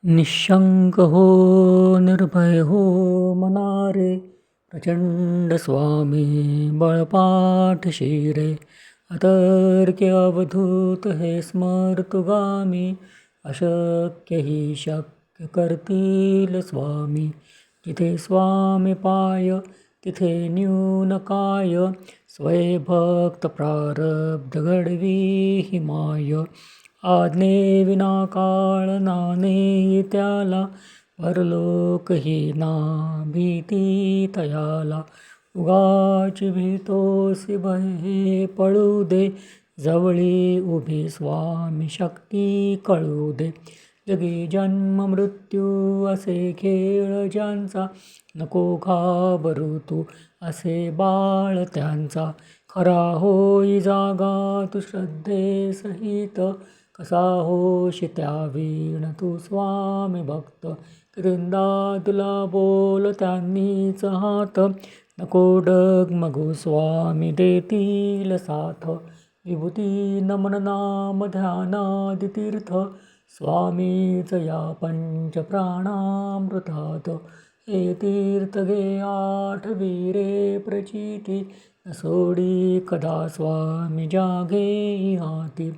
निशंक हो निर्भय हो मनारे, प्रचंड स्वामी बळपाठ शिरे. अतर्क्य अवधूत हे स्मर्तुगामी, अशक्य ही शक्य करतील स्वामी. जिथे स्वामी पाय तिथे न्यून काय, स्वयंभक्त प्रारब्ध घडवी ही माय. आज्ञे विना काळ नाने त्याला, परलोक ही ना भीती तयाला. उगाची भीतोसी भय पळू दे, जवळी उभी स्वामी शक्ती कळू दे. जगी जन्म मृत्यू असे खेळ ज्यांचा, नको घाबरू तू असे बाळ त्यांचा. खरा होई जागा तू श्रद्धे सहित, कसा होशी त्या वीण तू स्वामी भक्त. कितींदा तुला बोल त्यांनीच हात, नको डगमगू स्वामी देतील साथ. विभूती नमन नाम ध्यानादि तीर्थ, स्वामीच या पंच प्राणामृतात. हे तीर्थ घे आठवीरे प्रचिती, न सोडी कदा स्वामी जागे हाती.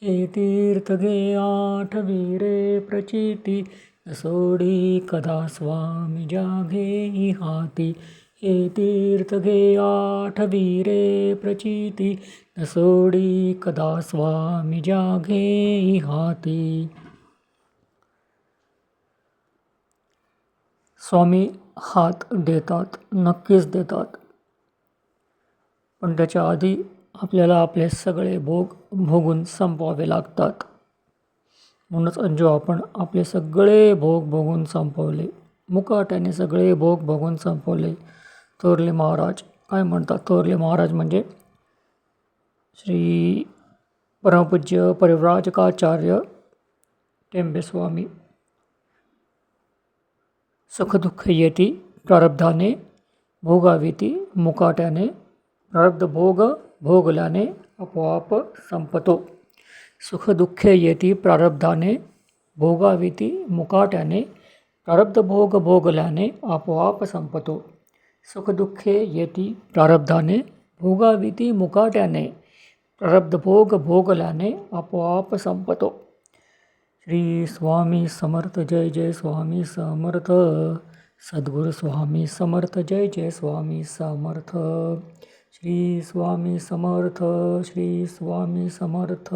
हे तीर्थ घे आठवीरे प्रचिती, न सोडी कदा स्वामी जागे हाती. हे तीर्थ घे आठवीरे प्रचिती, न सोडी कदा स्वामी जागे हाती. स्वामी हात देतात, नक्कीच देतात, पण त्याच्या आधी आपल्याला आपले सगळे भोग भोगून संपवावे लागतात. म्हणूनच अंजू आपण आपले सगळे भोग भोगून संपवले, मुकाट्याने सगळे भोग भोगून संपवले. थोरले महाराज काय म्हणतात? थोरले महाराज म्हणजे श्री परमपूज्य परिव्राजकाचार्य टेंबेस्वामी. सुखदुःख येती प्रारब्धाने, भोगाविती मुकाट्याने. प्रारब्ध भोग भोगल्याने आपोआप संपतो. सुखदुःखे येती प्रारब्धाने, भोगाविती मुकाट्याने. प्रारब्ध भोग भोगल्याने आपोआप संपतो. सुखदुःखे येती प्रारब्धाने, भोगाविती मुकाट्याने. प्रारब्ध भोग भोगल्याने आपोआप संपतो. श्री स्वामी समर्थ. जय जय स्वामी समर्थ. सद्गुरू स्वामी समर्थ. जय जय स्वामी समर्थ. श्री स्वामी समर्थ. श्री स्वामी समर्थ.